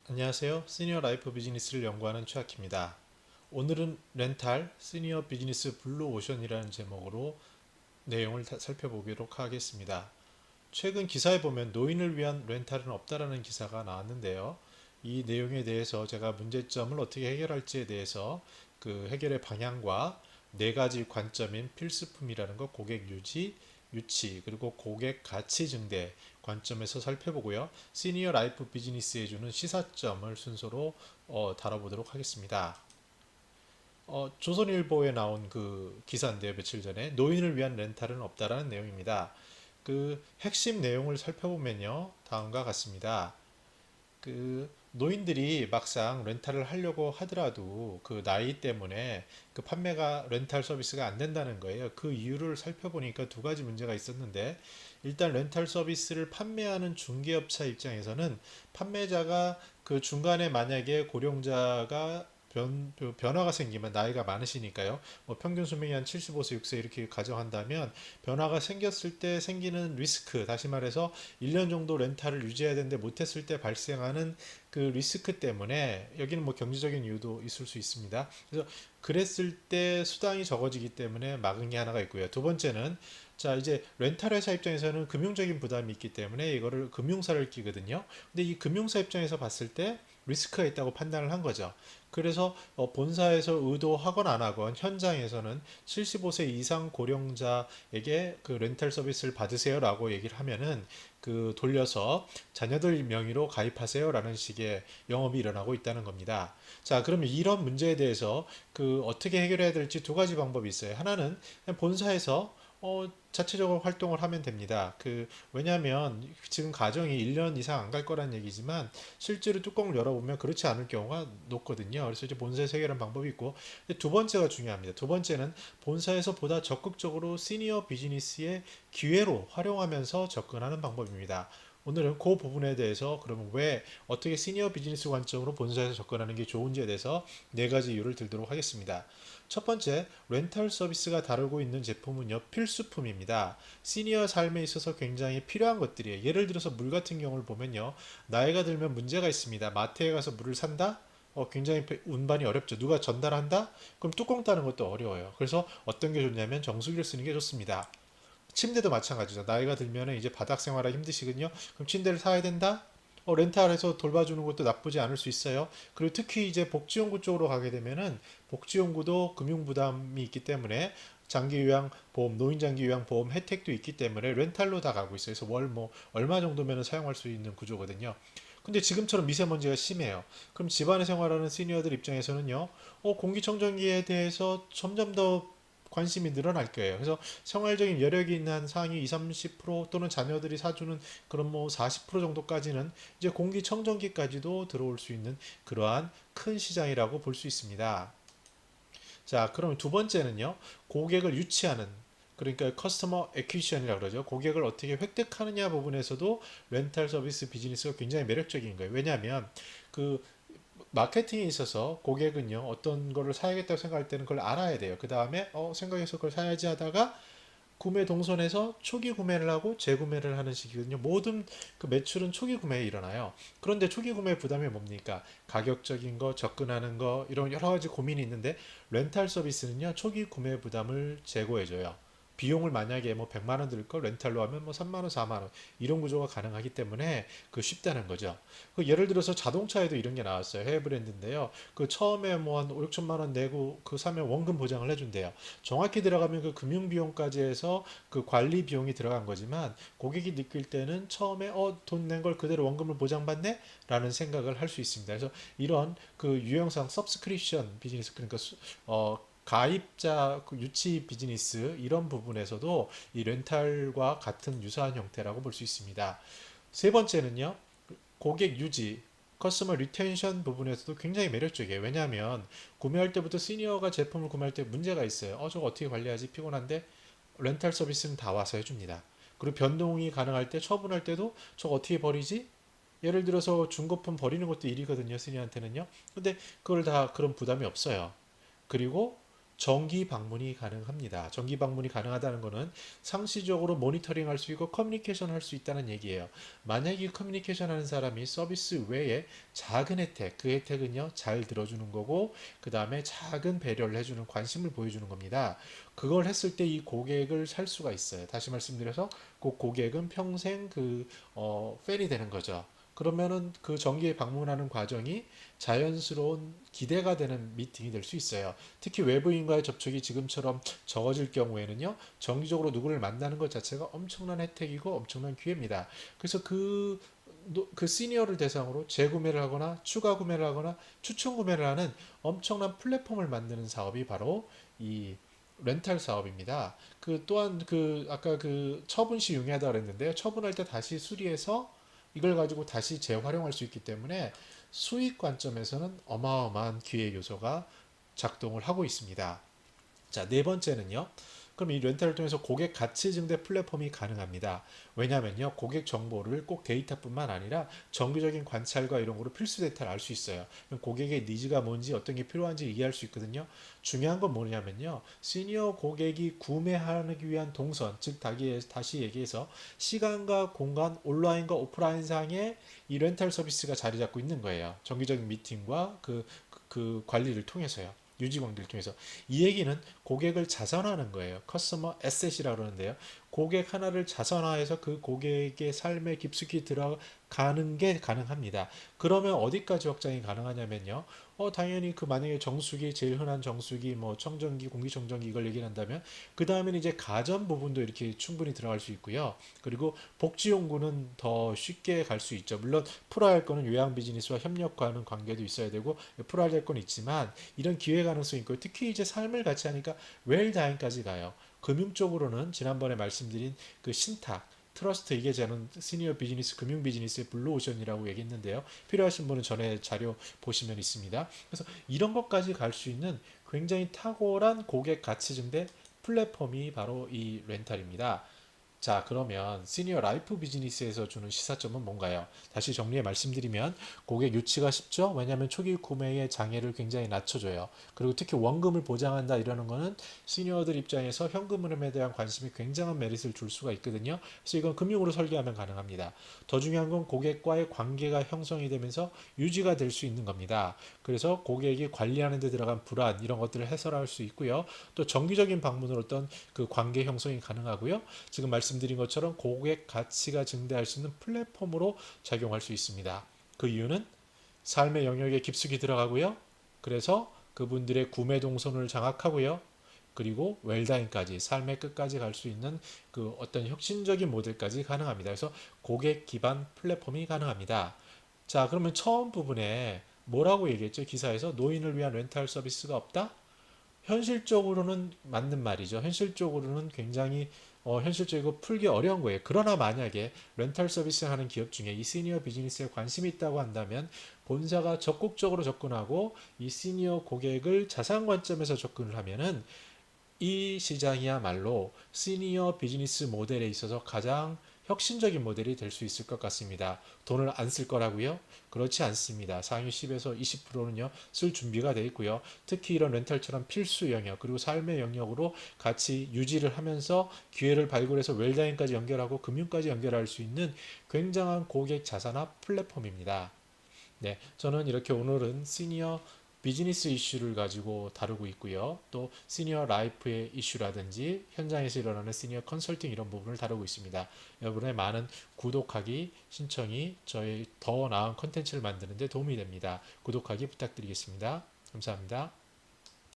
안녕하세요. 시니어 라이프 비즈니스를 연구하는 최학입니다. 오늘은 렌탈 시니어 비즈니스 블루 오션이라는 제목으로 내용을 살펴보도록 하겠습니다. 최근 기사에 보면 노인을 위한 렌탈은 없다라는 기사가 나왔는데요. 이 내용에 대해서 제가 문제점을 어떻게 해결할지에 대해서 그 해결의 방향과 네 가지 관점인 필수품이라는 것, 고객 유지, 유치, 그리고 고객 가치 증대 관점에서 살펴보고요. 시니어 라이프 비즈니스에 주는 시사점을 순서로 다뤄보도록 하겠습니다. 조선일보에 나온 그 기사인데요, 며칠 전에 노인을 위한 렌탈은 없다라는 내용입니다. 그 핵심 내용을 살펴보면요, 다음과 같습니다. 그 노인들이 막상 렌탈을 하려고 하더라도 그 나이 때문에 그 판매가 렌탈 서비스가 안 된다는 거예요. 그 이유를 살펴보니까 두 가지 문제가 있었는데, 일단 렌탈 서비스를 판매하는 중개업체 입장에서는 판매자가 그 중간에 만약에 고령자가 변화가 생기면 나이가 많으시니까요. 뭐 평균 수명이 한 75세, 6세 이렇게 가정한다면 변화가 생겼을 때 생기는 리스크, 다시 말해서 1년 정도 렌탈을 유지해야 되는데 못했을 때 발생하는 그 리스크 때문에 여기는 뭐 경제적인 이유도 있을 수 있습니다. 그래서 그랬을 때 수당이 적어지기 때문에 막은 게 하나가 있고요. 두 번째는 자 이제 렌탈 회사 입장에서는 금융적인 부담이 있기 때문에 이거를 금융사를 끼거든요. 근데 이 금융사 입장에서 봤을 때 리스크가 있다고 판단을 한 거죠. 그래서 본사에서 의도하건 안 하건 현장에서는 75세 이상 고령자에게 그 렌탈 서비스를 받으세요라고 얘기를 하면은 그 돌려서 자녀들 명의로 가입하세요라는 식의 영업이 일어나고 있다는 겁니다. 자, 그러면 이런 문제에 대해서 그 어떻게 해결해야 될지 두 가지 방법이 있어요. 하나는 그냥 본사에서 자체적으로 활동을 하면 됩니다. 왜냐하면 지금 가정이 1년 이상 안 갈 거란 얘기지만 실제로 뚜껑을 열어보면 그렇지 않을 경우가 높거든요. 그래서 이제 본사에서 해결하는 방법이 있고, 근데 두 번째가 중요합니다. 두 번째는 본사에서 보다 적극적으로 시니어 비즈니스의 기회로 활용하면서 접근하는 방법입니다. 오늘은 그 부분에 대해서 그러면 왜 어떻게 시니어 비즈니스 관점으로 본사에서 접근하는 게 좋은지에 대해서 네 가지 이유를 들도록 하겠습니다. 첫 번째, 렌탈 서비스가 다루고 있는 제품은요, 필수품입니다. 시니어 삶에 있어서 굉장히 필요한 것들이에요. 예를 들어서 물 같은 경우를 보면요, 나이가 들면 문제가 있습니다. 마트에 가서 물을 산다? 굉장히 운반이 어렵죠. 누가 전달한다? 그럼 뚜껑 따는 것도 어려워요. 그래서 어떤 게 좋냐면 정수기를 쓰는 게 좋습니다. 침대도 마찬가지죠. 나이가 들면 이제 바닥 생활하기 힘드시거든요. 그럼 침대를 사야 된다? 렌탈해서 돌봐주는 것도 나쁘지 않을 수 있어요. 그리고 특히 이제 복지용구 쪽으로 가게 되면은 복지용구도 금융 부담이 있기 때문에 장기 요양 보험, 노인 장기 요양 보험 혜택도 있기 때문에 렌탈로 다 가고 있어요. 그래서 월 뭐 얼마 정도면 사용할 수 있는 구조거든요. 근데 지금처럼 미세먼지가 심해요. 그럼 집안에 생활하는 시니어들 입장에서는요, 공기청정기에 대해서 점점 더 관심이 늘어날 거예요. 그래서 생활적인 여력이 있는 한 상위 20, 30% 또는 자녀들이 사주는 그런 뭐 40% 정도까지는 이제 공기청정기까지도 들어올 수 있는 그러한 큰 시장이라고 볼 수 있습니다. 자, 그럼 두 번째는요, 고객을 유치하는 그러니까 커스터머 에퀴션이라고 그러죠. 고객을 어떻게 획득하느냐 부분에서도 렌탈 서비스 비즈니스가 굉장히 매력적인 거예요. 왜냐하면 그 마케팅에 있어서 고객은요 어떤 거를 사야겠다고 생각할 때는 그걸 알아야 돼요. 그 다음에 생각해서 그걸 사야지 하다가 구매 동선에서 초기 구매를 하고 재구매를 하는 식이거든요. 모든 그 매출은 초기 구매에 일어나요. 그런데 초기 구매 부담이 뭡니까? 가격적인 거, 접근하는 거 이런 여러 가지 고민이 있는데 렌탈 서비스는요 초기 구매 부담을 제고해줘요. 비용을 만약에 뭐 100만 원 들 걸 렌탈로 하면 뭐 3만 원, 4만 원 이런 구조가 가능하기 때문에 쉽다는 거죠. 예를 들어서 자동차에도 이런 게 나왔어요. 해외 브랜드인데요. 처음에 뭐 한 5, 6천만 원 내고 사면 원금 보장을 해준대요. 정확히 들어가면 그 금융 비용까지 해서 그 관리 비용이 들어간 거지만 고객이 느낄 때는 처음에 돈 낸 걸 그대로 원금을 보장받네? 라는 생각을 할 수 있습니다. 그래서 이런 그 유형상 서브스크립션 비즈니스 그러니까 가입자 유치 비즈니스 이런 부분에서도 이 렌탈과 같은 유사한 형태라고 볼 수 있습니다. 세 번째는요. 고객 유지, 커스터머 리텐션 부분에서도 굉장히 매력적이에요. 왜냐하면 구매할 때부터 시니어가 제품을 구매할 때 문제가 있어요. 저거 어떻게 관리하지? 피곤한데 렌탈 서비스는 다 와서 해줍니다. 그리고 변동이 가능할 때 처분할 때도 저거 어떻게 버리지? 예를 들어서 중고품 버리는 것도 일이거든요. 시니어한테는요. 근데 그걸 다 그런 부담이 없어요. 그리고 정기 방문이 가능합니다. 정기 방문이 가능하다는 것은 상시적으로 모니터링 할 수 있고 커뮤니케이션 할 수 있다는 얘기예요. 만약에 커뮤니케이션 하는 사람이 서비스 외에 작은 혜택, 그 혜택은요, 잘 들어주는 거고, 그 다음에 작은 배려를 해주는 관심을 보여주는 겁니다. 그걸 했을 때 이 고객을 살 수가 있어요. 다시 말씀드려서 그 고객은 평생 팬이 되는 거죠. 그러면은 그 정기에 방문하는 과정이 자연스러운 기대가 되는 미팅이 될 수 있어요. 특히 외부인과의 접촉이 지금처럼 적어질 경우에는요, 정기적으로 누구를 만나는 것 자체가 엄청난 혜택이고 엄청난 기회입니다. 그래서 그 시니어를 대상으로 재구매를 하거나 추가 구매를 하거나 추천 구매를 하는 엄청난 플랫폼을 만드는 사업이 바로 이 렌탈 사업입니다. 그 또한 아까 그 처분 시 용이하다 그랬는데요. 처분할 때 다시 수리해서 이걸 가지고 다시 재활용할 수 있기 때문에 수익 관점에서는 어마어마한 기회 요소가 작동을 하고 있습니다. 자, 네 번째는요. 그럼 이 렌탈을 통해서 고객 가치 증대 플랫폼이 가능합니다. 왜냐면요. 고객 정보를 꼭 데이터뿐만 아니라 정기적인 관찰과 이런 거로 필수 데이터를 알 수 있어요. 그럼 고객의 니즈가 뭔지 어떤 게 필요한지 이해할 수 있거든요. 중요한 건 뭐냐면요. 시니어 고객이 구매하기 위한 동선, 즉 다시 얘기해서 시간과 공간, 온라인과 오프라인 상에 이 렌탈 서비스가 자리 잡고 있는 거예요. 정기적인 미팅과 그 관리를 통해서요. 유지 관리를 통해서. 이 얘기는 고객을 자선하는 거예요. 커스터머 에셋이라고 그러는데요. 고객 하나를 자선화해서 그 고객의 삶에 깊숙이 들어가는 게 가능합니다. 그러면 어디까지 확장이 가능하냐면요. 당연히 그 만약에 정수기, 제일 흔한 정수기, 뭐 청정기, 공기청정기 이걸 얘기한다면 그 다음에는 이제 가전 부분도 이렇게 충분히 들어갈 수 있고요. 그리고 복지용구는 더 쉽게 갈 수 있죠. 물론 풀어야 할 거는 요양 비즈니스와 협력하는 관계도 있어야 되고 풀어야 할 건 있지만 이런 기회 가능성이 있고 특히 이제 삶을 같이 하니까 웰다잉까지 가요. 금융 쪽으로는 지난번에 말씀드린 그 신탁, 트러스트 이게 저는 시니어 비즈니스 금융 비즈니스의 블루오션이라고 얘기했는데요. 필요하신 분은 전에 자료 보시면 있습니다. 그래서 이런 것까지 갈 수 있는 굉장히 탁월한 고객 가치 증대 플랫폼이 바로 이 렌탈입니다. 자, 그러면 시니어 라이프 비즈니스에서 주는 시사점은 뭔가요? 다시 정리해 말씀드리면 고객 유치가 쉽죠? 왜냐하면 초기 구매의 장애를 굉장히 낮춰줘요. 그리고 특히 원금을 보장한다 이러는 거는 시니어들 입장에서 현금 흐름에 대한 관심이 굉장한 메리트를 줄 수가 있거든요. 그래서 이건 금융으로 설계하면 가능합니다. 더 중요한 건 고객과의 관계가 형성이 되면서 유지가 될 수 있는 겁니다. 그래서 고객이 관리하는 데 들어간 불안 이런 것들을 해소할 수 있고요. 또 정기적인 방문으로 어떤 그 관계 형성이 가능하고요. 지금 말씀드린 것처럼 고객 가치가 증대할 수 있는 플랫폼으로 작용할 수 있습니다. 그 이유는 삶의 영역에 깊숙이 들어가고요. 그래서 그분들의 구매 동선을 장악하고요. 그리고 웰다인까지 삶의 끝까지 갈 수 있는 그 어떤 혁신적인 모델까지 가능합니다. 그래서 고객 기반 플랫폼이 가능합니다. 자, 그러면 처음 부분에 뭐라고 얘기했죠? 기사에서 노인을 위한 렌탈 서비스가 없다? 현실적으로는 맞는 말이죠. 현실적으로는 굉장히 현실적이고 풀기 어려운 거예요. 그러나 만약에 렌탈 서비스 하는 기업 중에 이 시니어 비즈니스에 관심이 있다고 한다면 본사가 적극적으로 접근하고 이 시니어 고객을 자산 관점에서 접근을 하면은 이 시장이야말로 시니어 비즈니스 모델에 있어서 가장 혁신적인 모델이 될 수 있을 것 같습니다. 돈을 안 쓸 거라고요? 그렇지 않습니다. 상위 10에서 20%는요, 쓸 준비가 되어 있고요. 특히 이런 렌탈처럼 필수 영역, 그리고 삶의 영역으로 같이 유지를 하면서 기회를 발굴해서 웰다인까지 연결하고 금융까지 연결할 수 있는 굉장한 고객 자산화 플랫폼입니다. 네, 저는 이렇게 오늘은 시니어 비즈니스 이슈를 가지고 다루고 있고요. 또 시니어 라이프의 이슈라든지 현장에서 일어나는 시니어 컨설팅 이런 부분을 다루고 있습니다. 여러분의 많은 구독하기 신청이 저희 더 나은 컨텐츠를 만드는 데 도움이 됩니다. 구독하기 부탁드리겠습니다. 감사합니다.